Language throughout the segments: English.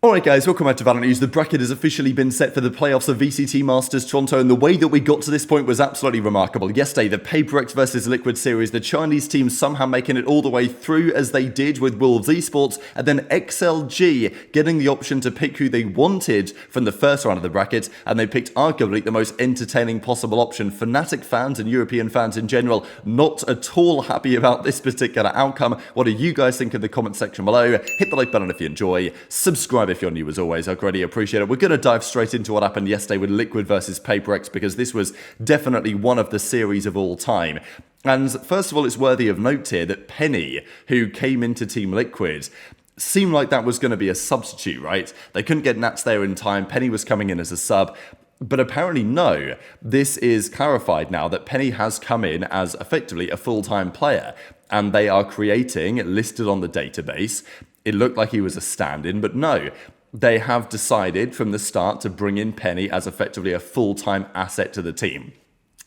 Alright guys, welcome back to VALORANT News. The bracket has officially been set for the playoffs of VCT Masters Toronto, and the way that we got to this point was absolutely remarkable. Yesterday, the PaperX versus Liquid series, the Chinese team somehow making it all the way through as they did with Wolves Esports, and then XLG getting the option to pick who they wanted from the first round of the bracket, and they picked arguably the most entertaining possible option. Fnatic fans and European fans in general not at all happy about this particular outcome. What do you guys think in the comment section below? Hit the like button if you enjoy, subscribe if you're new as always, I greatly appreciate it. We're going to dive straight into what happened yesterday with Liquid versus PaperX because this was definitely one of the series of all time. And first of all, it's worthy of note here that Penny, who came into Team Liquid, seemed like that was going to be a substitute, right? They couldn't get Nats there in time. Penny was coming in as a sub. But apparently no, this is clarified now that Penny has come in as effectively a full-time player. And they are creating, listed on the database, it looked like he was a stand-in, but no. They have decided from the start to bring in Penny as effectively a full-time asset to the team.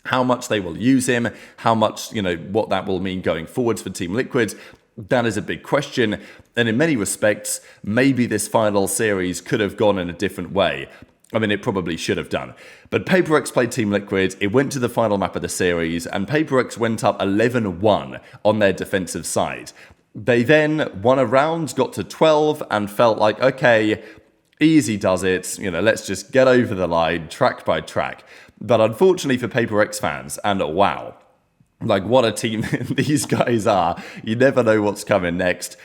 How much they will use him, how much, what that will mean going forwards for Team Liquid, that is a big question. And in many respects, maybe this final series could have gone in a different way. I mean, it probably should have done. But PaperX played Team Liquid, it went to the final map of the series, and PaperX went up 11-1 on their defensive side. They then won a round, got to 12, and felt like, okay, easy does it, let's just get over the line, track by track. But unfortunately for PaperX fans, and wow, like what a team these guys are, you never know what's coming next.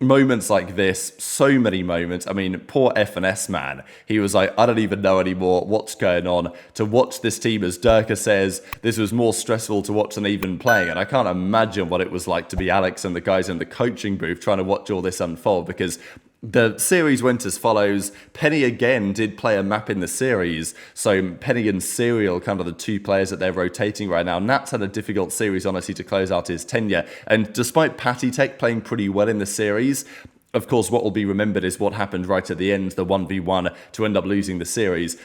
Moments like this, so many moments. I mean, poor F&S man. He was like, I don't even know anymore what's going on. To watch this team, as Durka says, this was more stressful to watch than even playing. And I can't imagine what it was like to be Alex and the guys in the coaching booth trying to watch all this unfold, because the series went as follows. Penny again did play a map in the series. So Penny and Serial, kind of the two players that they're rotating right now. Nats had a difficult series, honestly, to close out his tenure. And despite Patty Tech playing pretty well in the series, of course, what will be remembered is what happened right at the end, the 1v1 to end up losing the series.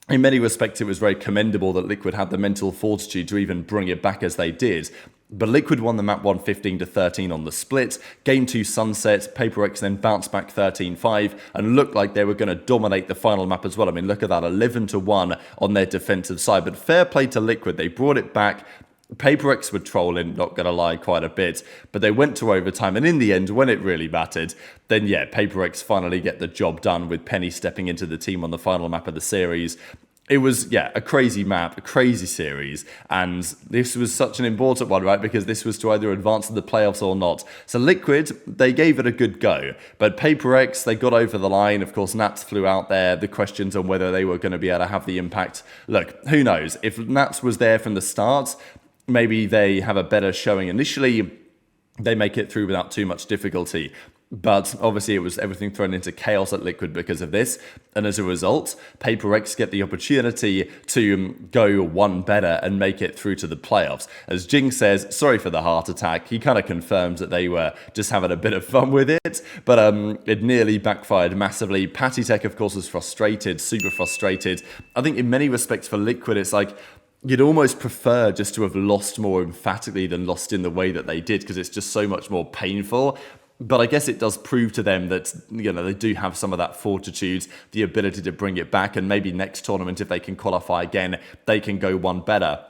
In many respects, it was very commendable that Liquid had the mental fortitude to even bring it back as they did. But Liquid won the map 115-13 on the split. Game 2 sunset, PaperX then bounced back 13-5 and looked like they were going to dominate the final map as well. I mean, look at that, 11-1 on their defensive side. But fair play to Liquid, they brought it back. PaperX were trolling, not going to lie, quite a bit. But they went to overtime, and in the end, when it really mattered, then yeah, PaperX finally get the job done with Penny stepping into the team on the final map of the series. It was, yeah, a crazy map, a crazy series, and this was such an important one, right, because this was to either advance to the playoffs or not. So Liquid, they gave it a good go, but PaperX, they got over the line. Of course, Nats flew out there, the questions on whether they were going to be able to have the impact. Look, who knows? If Nats was there from the start, maybe they have a better showing initially, they make it through without too much difficulty. But obviously it was everything thrown into chaos at Liquid because of this. And as a result, PaperX get the opportunity to go one better and make it through to the playoffs. As Jing says, sorry for the heart attack. He kind of confirms that they were just having a bit of fun with it. But it nearly backfired massively. Patty Tech, of course, was frustrated, super frustrated. I think in many respects for Liquid, it's like, you'd almost prefer just to have lost more emphatically than lost in the way that they did, because it's just so much more painful. But I guess it does prove to them that, they do have some of that fortitude, the ability to bring it back, and maybe next tournament, if they can qualify again, they can go one better.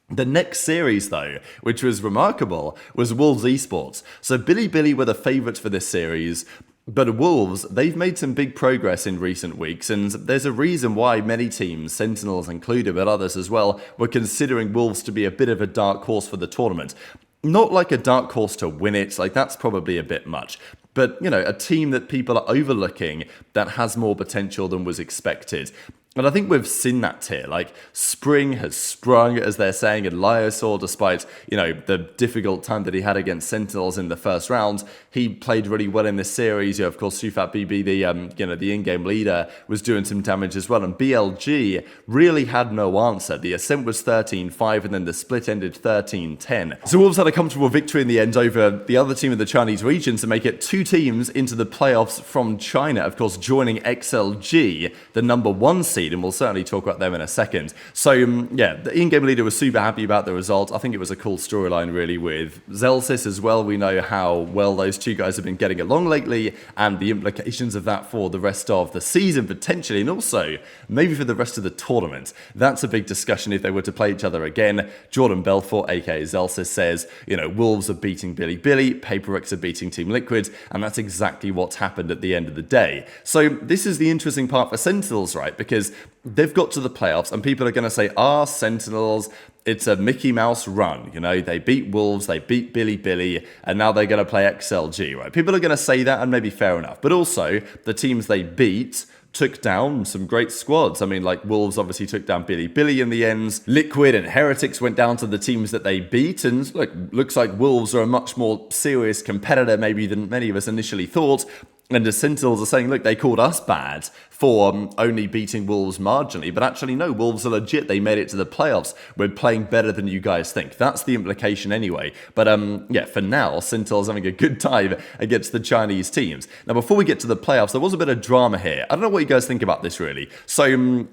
The next series, though, which was remarkable, was Wolves Esports. So Billy were the favourites for this series. But Wolves, they've made some big progress in recent weeks, and there's a reason why many teams, Sentinels included, but others as well, were considering Wolves to be a bit of a dark horse for the tournament. Not like a dark horse to win it, like that's probably a bit much. But, a team that people are overlooking that has more potential than was expected. And I think we've seen that here. Like, spring has sprung, as they're saying, in Lyosaur, despite, the difficult time that he had against Sentinels in the first round. He played really well in this series. Of course, Sufat BB, the in-game leader, was doing some damage as well. And BLG really had no answer. The Ascent was 13-5, and then the split ended 13-10. So Wolves had a comfortable victory in the end over the other team in the Chinese region to make it 2 teams into the playoffs from China. Of course, joining XLG, the number 1 seed, seed, and we'll certainly talk about them in a second. So, yeah, the in-game leader was super happy about the result. I think it was a cool storyline, really, with Zelsys as well. We know how well those two guys have been getting along lately, and the implications of that for the rest of the season, potentially, and also maybe for the rest of the tournament. That's a big discussion if they were to play each other again. Jordan Belfort, aka Zelsys, says, you know, Wolves are beating Billy, PaperX are beating Team Liquid, and that's exactly what's happened at the end of the day. So this is the interesting part for Sentinels, right? Because they've got to the playoffs, and people are going to say, Sentinels, it's a Mickey Mouse run. You know, they beat Wolves, they beat Billy, and now they're going to play XLG, right? People are going to say that, and maybe fair enough. But also, the teams they beat took down some great squads. I mean, like, Wolves obviously took down Billy in the end. Liquid and Heretics went down to the teams that they beat, and look, looks like Wolves are a much more serious competitor maybe than many of us initially thought. And the Sentinels are saying, look, they called us bad for only beating Wolves marginally. But actually, no, Wolves are legit. They made it to the playoffs. We're playing better than you guys think. That's the implication anyway. But yeah, for now, Sentinels having a good time against the Chinese teams. Now, before we get to the playoffs, there was a bit of drama here. I don't know what you guys think about this, really. So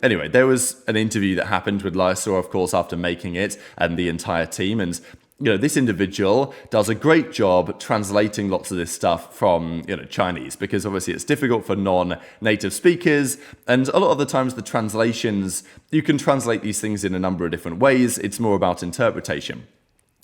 anyway, there was an interview that happened with Lysor, of course, after making it, and the entire team. And you know, this individual does a great job translating lots of this stuff from, you know, Chinese, because obviously it's difficult for non-native speakers, and a lot of the times the translations, you can translate these things in a number of different ways. It's more about interpretation.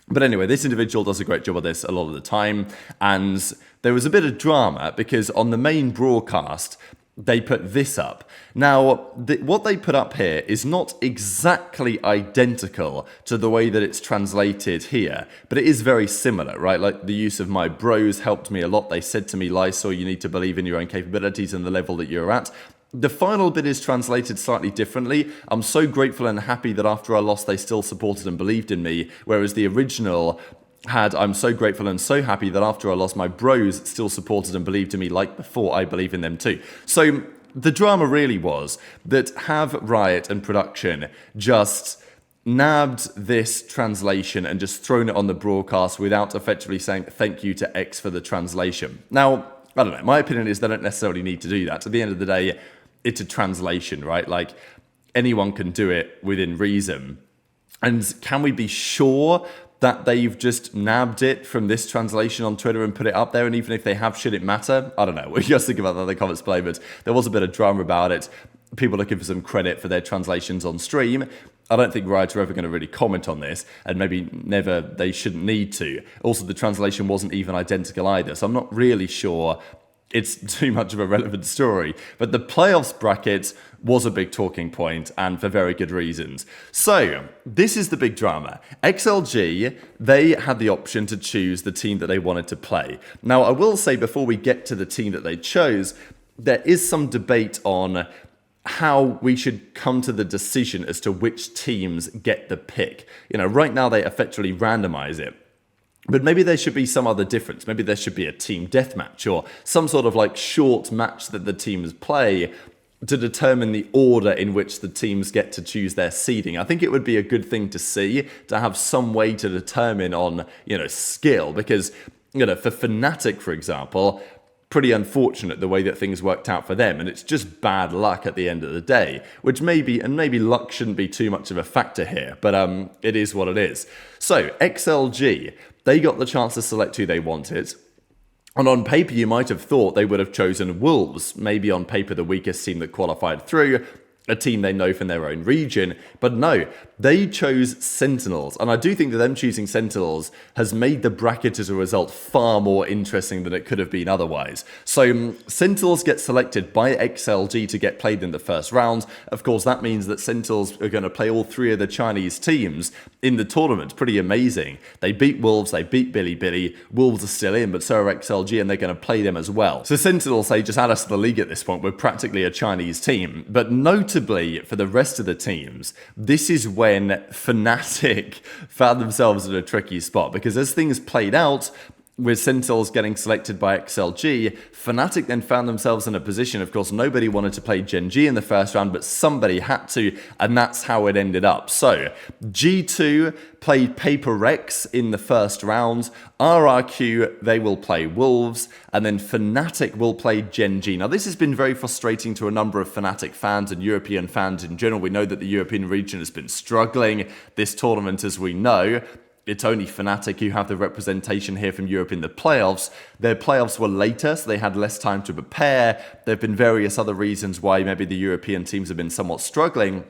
But anyway, this individual does a great job of this a lot of the time, and there was a bit of drama because on the main broadcast, they put this up. Now, what they put up here is not exactly identical to the way that it's translated here, but it is very similar, right? Like, the use of "my bros" helped me a lot. They said to me, Lysor, you need to believe in your own capabilities and the level that you're at. The final bit is translated slightly differently. I'm so grateful and happy that after I lost, they still supported and believed in me, whereas the original had, I'm so grateful and so happy that after I lost, my bros still supported and believed in me like before. I believe in them too. So the drama really was that Have, Riot and production just nabbed this translation and just thrown it on the broadcast without effectively saying thank you to X for the translation. Now, I don't know. My opinion is they don't necessarily need to do that. At the end of the day, it's a translation, right? Like, anyone can do it within reason. And can we be sure that they've just nabbed it from this translation on Twitter and put it up there? And even if they have, should it matter? I don't know. What do you guys think about that in the comments below? But there was a bit of drama about it. People looking for some credit for their translations on stream. I don't think Riot are ever going to really comment on this, and maybe never, they shouldn't need to. Also, the translation wasn't even identical either, so I'm not really sure it's too much of a relevant story. But the playoffs bracket was a big talking point, and for very good reasons. So, this is the big drama. XLG, they had the option to choose the team that they wanted to play. Now, I will say before we get to the team that they chose, there is some debate on how we should come to the decision as to which teams get the pick. You know, right now they effectively randomize it. But maybe there should be some other difference. Maybe there should be a team deathmatch or some sort of like short match that the teams play to determine the order in which the teams get to choose their seeding. I think it would be a good thing to see, to have some way to determine on, you know, skill. Because, you know, for Fnatic, for example, pretty unfortunate the way that things worked out for them, and it's just bad luck at the end of the day, which maybe luck shouldn't be too much of a factor here, but it is what it is. So XLG, they got the chance to select who they wanted, and on paper you might have thought they would have chosen Wolves, maybe on paper the weakest team that qualified through, a team they know from their own region, but no, they chose Sentinels, and I do think that them choosing Sentinels has made the bracket as a result far more interesting than it could have been otherwise. So Sentinels get selected by XLG to get played in the first round. Of course, that means that Sentinels are going to play all three of the Chinese teams in the tournament. Pretty amazing. They beat Wolves, they beat Billy. Wolves are still in, but so are XLG, and they're going to play them as well. So Sentinels, they just add us to the league at this point. We're practically a Chinese team, but notably for the rest of the teams, this is when Fnatic found themselves in a tricky spot, because as things played out, with Sentinels getting selected by XLG, Fnatic then found themselves in a position, of course, nobody wanted to play Gen.G in the first round, but somebody had to, and that's how it ended up. So, G2 played Paper Rex in the first round, RRQ, they will play Wolves, and then Fnatic will play Gen.G. Now, this has been very frustrating to a number of Fnatic fans and European fans in general. We know that the European region has been struggling this tournament, as we know. It's only Fnatic who have the representation here from Europe in the playoffs. Their playoffs were later, so they had less time to prepare. There have been various other reasons why maybe the European teams have been somewhat struggling.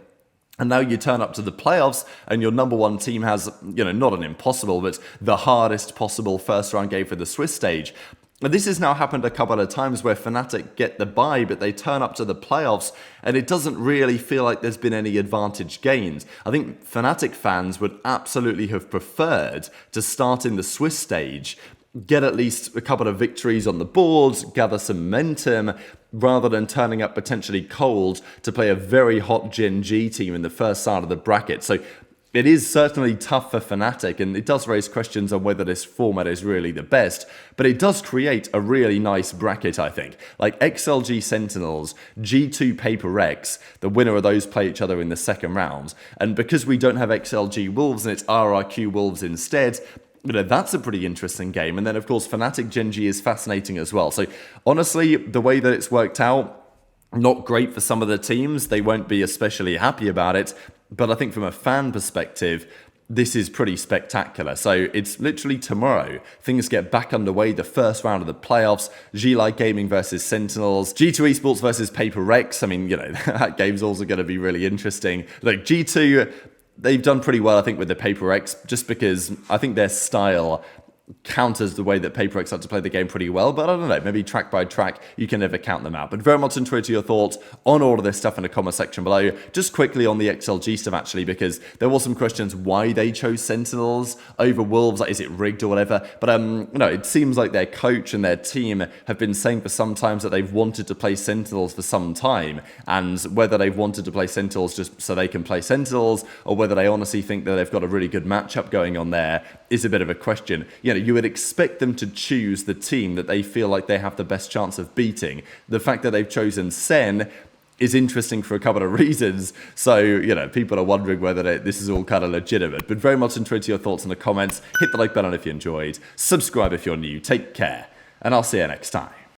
And now you turn up to the playoffs and your number one team has, not an impossible, but the hardest possible first round game for the Swiss stage. This has now happened a couple of times where Fnatic get the bye, but they turn up to the playoffs and it doesn't really feel like there's been any advantage gained. I think Fnatic fans would absolutely have preferred to start in the Swiss stage, get at least a couple of victories on the boards, gather some momentum, rather than turning up potentially cold to play a very hot Gen.G team in the first side of the bracket. So it is certainly tough for Fnatic, and it does raise questions on whether this format is really the best, but it does create a really nice bracket, I think. Like XLG Sentinels, G2 Paper Rex, the winner of those play each other in the second round, and because we don't have XLG Wolves and it's RRQ Wolves instead, that's a pretty interesting game. And then, of course, Fnatic Gen.G is fascinating as well. So, honestly, the way that it's worked out, not great for some of the teams. They won't be especially happy about it. But I think from a fan perspective, this is pretty spectacular. So it's literally tomorrow. Things get back underway. The first round of the playoffs. G-Light Gaming versus Sentinels. G2 Esports versus Paper Rex. I mean, that game's also going to be really interesting. Like G2, they've done pretty well, I think, with the Paper Rex, just because I think their style counters the way that Paper Rex like to play the game pretty well, but I don't know, maybe track by track, you can never count them out. But very much interested to your thoughts on all of this stuff in the comment section below. Just quickly on the XLG stuff, actually, because there were some questions why they chose Sentinels over Wolves, like is it rigged or whatever, but it seems like their coach and their team have been saying for some time that they've wanted to play Sentinels for some time, and whether they've wanted to play Sentinels just so they can play Sentinels, or whether they honestly think that they've got a really good matchup going on there, is a bit of a question. You would expect them to choose the team that they feel like they have the best chance of beating. The fact that they've chosen Sen is interesting for a couple of reasons. So, people are wondering whether this is all kind of legitimate. But very much interested to your thoughts in the comments. Hit the like button if you enjoyed. Subscribe if you're new. Take care. And I'll see you next time.